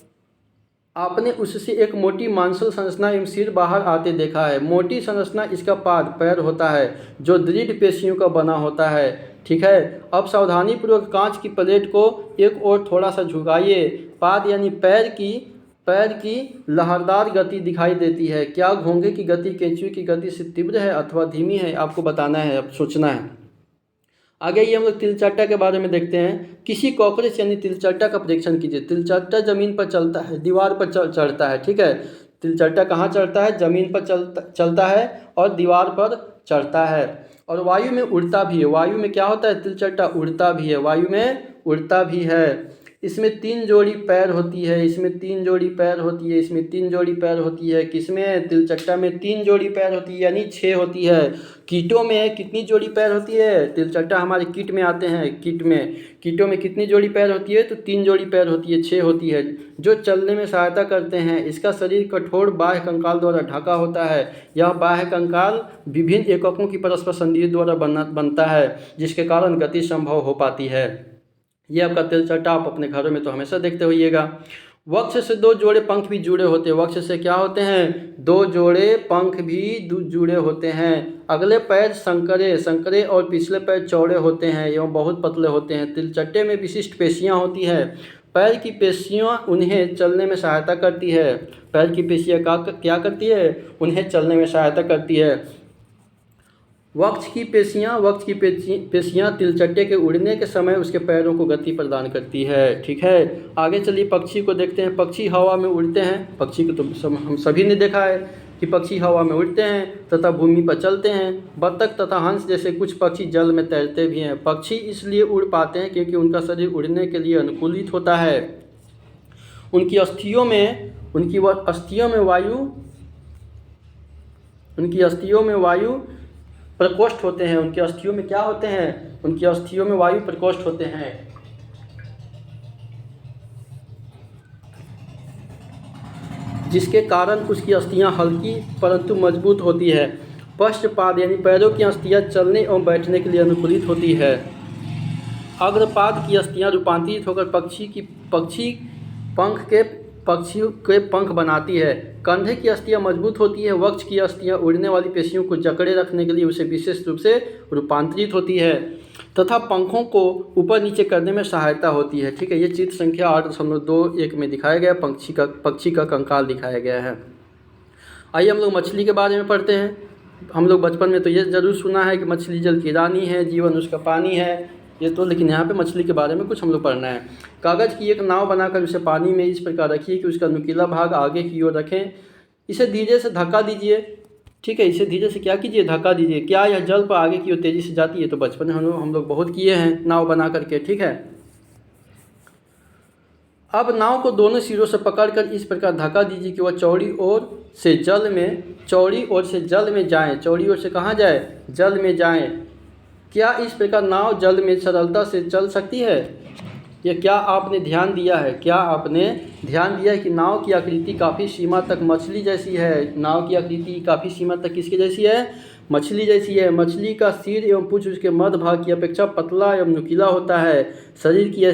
आपने उससे एक मोटी मांसल संरचना एवं सिर बाहर आते देखा है। मोटी संरचना इसका पैर होता है जो दृढ़ पेशियों का बना होता है। ठीक है। अब सावधानीपूर्वक कांच की प्लेट को एक और थोड़ा सा झुकाइए। पाद यानी पैर की लहरदार गति दिखाई देती है। क्या घोंघे की गति केंचुए की गति से तीव्र है अथवा धीमी है, आपको बताना है, अब सोचना है। आगे ये हम लोग तिलचट्टा के बारे में देखते हैं। किसी कॉकरोच यानी तिलचट्टा का परीक्षण कीजिए। तिलचट्टा जमीन पर चलता है, दीवार पर चढ़ता है। ठीक है। तिलचट्टा कहाँ चढ़ता है, जमीन पर चलता है और दीवार पर चढ़ता है और वायु में उड़ता भी है। वायु में क्या होता है, तिलचट्टा उड़ता भी है, वायु में उड़ता भी है। इसमें 3 जोड़ी पैर होती है, इसमें 3 जोड़ी पैर होती है, इसमें 3 जोड़ी पैर होती है। किसमें, तिलचट्टा में 3 जोड़ी पैर होती है यानी 6 होती है। कीटों में कितनी जोड़ी पैर होती है, तिलचट्टा हमारे कीट में आते हैं। कीटों में कितनी जोड़ी पैर होती है, तो 3 जोड़ी पैर होती है, 6 होती है, जो चलने में सहायता करते हैं। इसका शरीर कठोर बाह्य कंकाल द्वारा ढका होता है। यह बाह्य कंकाल विभिन्न एककों की परस्पर संधि द्वारा बनता है, जिसके कारण गति संभव हो पाती है। ये आपका तिलचट्टा आप अपने घरों में तो हमेशा देखते होइएगा। वक्ष से 2 जोड़े पंख भी जुड़े होते हैं। वक्ष से क्या होते हैं, 2 जोड़े पंख भी जुड़े होते हैं। अगले पैर संकरे और पिछले पैर चौड़े होते हैं एवं बहुत पतले होते हैं। तिलचट्टे में विशिष्ट पेशियां होती है। पैर की पेशियां उन्हें चलने में सहायता करती है। पैर की पेशियां क्या करती है, उन्हें चलने में सहायता करती है। वक्ष की पेशियां तिलचट्टे के उड़ने के समय उसके पैरों को गति प्रदान करती है। ठीक है। आगे चलिए पक्षी को देखते हैं। पक्षी हवा में उड़ते हैं। पक्षी को तो हम सभी ने देखा है कि पक्षी हवा में उड़ते हैं तथा भूमि पर चलते हैं। बत्तख तथा हंस जैसे कुछ पक्षी जल में तैरते भी हैं। पक्षी इसलिए उड़ पाते हैं क्योंकि उनका शरीर उड़ने के लिए अनुकूलित होता है। उनकी अस्थियों में वायु प्रकोष्ठ होते हैं। उनकी अस्थियों में क्या होते हैं, उनकी अस्थियों में वायु प्रकोष्ठ होते हैं, जिसके कारण उसकी अस्थियां हल्की परंतु मजबूत होती है। पश्चपाद यानी पैरों की अस्थियां चलने एवं बैठने के लिए अनुकूलित होती है। अग्रपाद की अस्थियां रूपांतरित होकर पक्षी के पंख बनाती है। कंधे की अस्थियां मजबूत होती है। वक्ष की अस्थियां उड़ने वाली पेशियों को जकड़े रखने के लिए उसे विशेष रूप से रूपांतरित होती है तथा पंखों को ऊपर नीचे करने में सहायता होती है। ठीक है, ये चित्र संख्या 8.21 में दिखाया गया पक्षी का कंकाल दिखाया गया है। आइए हम लोग मछली के बारे में पढ़ते हैं। हम लोग बचपन में तो ये ज़रूर सुना है कि मछली जल की रानी है, जीवन उसका पानी है, ये तो, लेकिन यहाँ पे मछली के बारे में कुछ हम लोग पढ़ना है। कागज़ की एक नाव बनाकर उसे पानी में इस प्रकार रखिए कि उसका नुकीला भाग आगे की ओर रखें। इसे धीरे से धक्का दीजिए। ठीक है, इसे धीरे से क्या कीजिए, धक्का दीजिए। क्या यह जल पर आगे की ओर तेज़ी से जाती है? तो बचपन में हम लोग बहुत किए हैं नाव बना करके। ठीक है, अब नाव को दोनों सिरों से पकड़कर इस प्रकार धक्का दीजिए कि वह चौड़ी ओर से जल में जाएं। चौड़ी ओर से कहाँ जाए? जल में जाएं। क्या इस प्रकार नाव जल में सरलता से चल सकती है? यह क्या आपने ध्यान दिया है? क्या आपने ध्यान दिया है कि नाव की आकृति काफ़ी सीमा तक मछली जैसी है? नाव की आकृति काफ़ी सीमा तक किसकी जैसी है? मछली जैसी है। मछली का सिर एवं पूंछ उसके मध्य भाग की अपेक्षा पतला एवं नुकीला होता है। शरीर की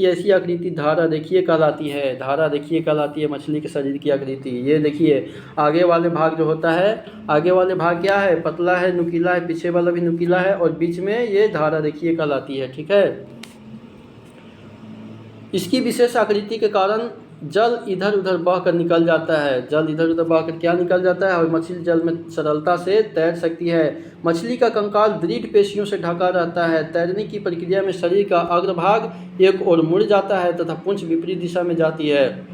ऐसी आकृति धारा रेखीय कहलाती है। धारा रेखीय कहलाती है मछली के शरीर की आकृति। ये देखिए, आगे वाले भाग जो होता है, आगे वाले भाग क्या है? पतला है, नुकीला है, पीछे वाला भी नुकीला है और बीच में ये धारा रेखीय कहलाती है। ठीक है, इसकी विशेष आकृति के कारण जल इधर उधर बहकर निकल जाता है। जल इधर उधर बहकर क्या निकल जाता है? और मछली जल में सरलता से तैर सकती है। मछली का कंकाल दृढ़ पेशियों से ढका रहता है। तैरने की प्रक्रिया में शरीर का अग्रभाग एक ओर मुड़ जाता है तथा पूंछ विपरीत दिशा में जाती है।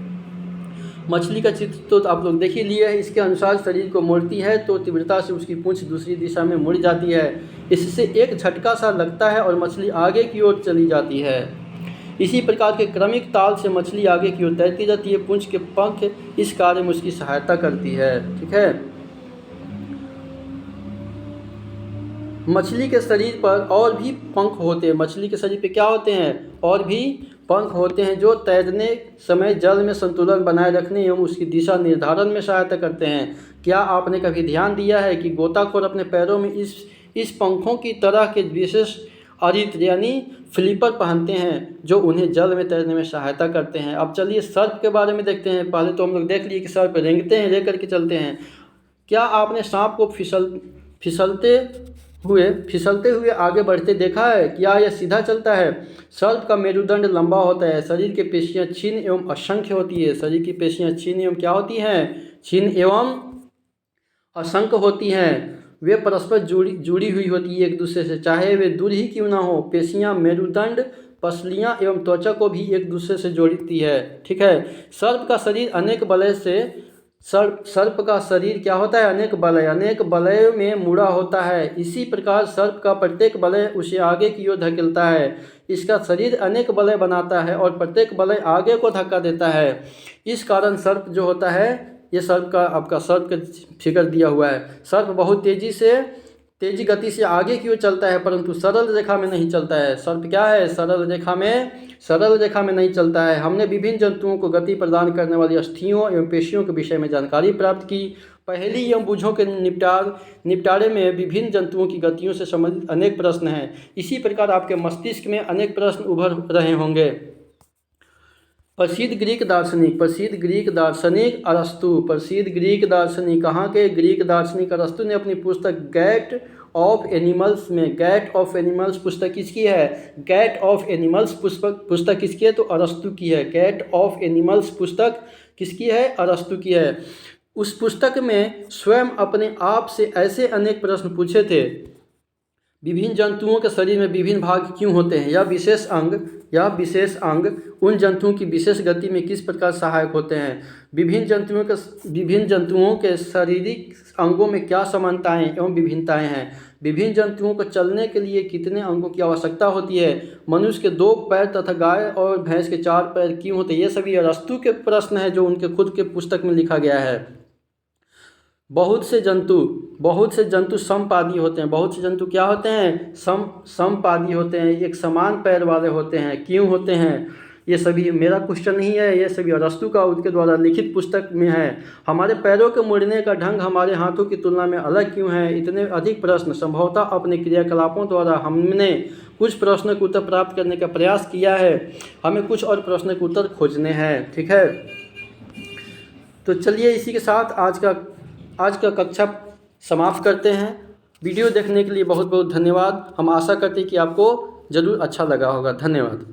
मछली का चित्र तो आप लोग देख ही लिए है। इसके अनुसार शरीर को मोड़ती है तो तीव्रता से उसकी पूंछ दूसरी दिशा में मुड़ जाती है। इससे एक झटका सा लगता है और मछली आगे की ओर चली जाती है। इसी प्रकार के क्रमिक ताल से मछली आगे की ओर तैरती रहती है। पूंछ के पंख इस कार्य में उसकी सहायता करती है। ठीक है, मछली के शरीर पर और भी पंख होते हैं। मछली के शरीर पे क्या होते हैं? और भी पंख होते हैं जो तैरने समय जल में संतुलन बनाए रखने एवं उसकी दिशा निर्धारण में सहायता करते हैं। क्या आपने कभी ध्यान दिया है कि गोताखोर अपने पैरों में इस पंखों की तरह के विशेष अरित्र यानी फ्लिपर पहनते हैं जो उन्हें जल में तैरने में सहायता करते हैं। अब चलिए सर्प के बारे में देखते हैं। पहले तो हम लोग देख लिए कि सर्प रेंगते हैं, रेंग करके चलते हैं। क्या आपने सांप को फिसलते हुए आगे बढ़ते देखा है? क्या यह सीधा चलता है? सर्प का मेरुदंड लंबा होता है। शरीर की पेशियां क्षीण एवं असंख्य होती है। शरीर की पेशियां क्षीण एवं क्या होती हैं? क्षीण एवं असंख्य होती हैं। वे परस्पर जुड़ी हुई होती है एक दूसरे से, चाहे वे दूर ही क्यों ना हो। पेशियां, मेरुदंड, पसलियां एवं त्वचा को भी एक दूसरे से जोड़ती है। ठीक है, सर्प का शरीर अनेक क्या होता है? अनेक बलय में मुड़ा होता है। इसी प्रकार सर्प का प्रत्येक बलय उसे आगे की ओर धकेलता है। इसका शरीर अनेक बलय बनाता है और प्रत्येक बलय आगे को धक्का देता है। इस कारण सर्प जो होता है, ये सर्प का फिगर दिया हुआ है। सर्प बहुत तेजी गति से आगे की ओर चलता है परंतु सरल रेखा में नहीं चलता है। सर्प क्या है? सरल रेखा में नहीं चलता है। हमने विभिन्न जंतुओं को गति प्रदान करने वाली अस्थियों एवं पेशियों के विषय में जानकारी प्राप्त की। पहेली एवं बूझों के निपटारे में विभिन्न जंतुओं की गतियों से संबंधित अनेक प्रश्न हैं। इसी प्रकार आपके मस्तिष्क में अनेक प्रश्न उभर रहे होंगे। प्रसिद्ध ग्रीक दार्शनिक कहाँ के? ग्रीक दार्शनिक अरस्तु ने अपनी पुस्तक गेट ऑफ एनिमल्स पुस्तक किसकी है? गेट ऑफ एनिमल्स पुस्तक किसकी है? तो अरस्तु की है। गेट ऑफ एनिमल्स पुस्तक किसकी है? अरस्तु की है। उस पुस्तक में स्वयं अपने आप से ऐसे अनेक प्रश्न पूछे थे। विभिन्न जंतुओं के शरीर में विभिन्न भाग क्यों होते हैं? यह विशेष अंग उन जंतुओं की विशेष गति में किस प्रकार सहायक होते हैं? विभिन्न जंतुओं के शारीरिक अंगों में क्या समानताएं एवं विभिन्नताएं हैं? विभिन्न जंतुओं को चलने के लिए कितने अंगों की आवश्यकता होती है? मनुष्य के 2 पैर तथा गाय और भैंस के 4 पैर क्यों होते हैं? ये सभी अरस्तु के प्रश्न हैं जो उनके खुद के पुस्तक में लिखा गया है। बहुत से जंतु समपादी होते हैं। बहुत से जंतु क्या होते हैं? समपादी होते हैं, एक समान पैर वाले होते हैं। क्यों होते हैं? ये सभी मेरा क्वेश्चन नहीं है, ये सभी अरस्तु का उनके द्वारा लिखित पुस्तक में है। हमारे पैरों के मुड़ने का ढंग हमारे हाथों की तुलना में अलग क्यों है? इतने अधिक प्रश्न संभवतः अपने क्रियाकलापों द्वारा हमने कुछ प्रश्न के उत्तर प्राप्त करने का प्रयास किया है, हमें कुछ और प्रश्न के उत्तर खोजने हैं। ठीक है, तो चलिए इसी के साथ आज का कक्षा समाप्त करते हैं। वीडियो देखने के लिए बहुत बहुत धन्यवाद। हम आशा करते हैं कि आपको ज़रूर अच्छा लगा होगा। धन्यवाद।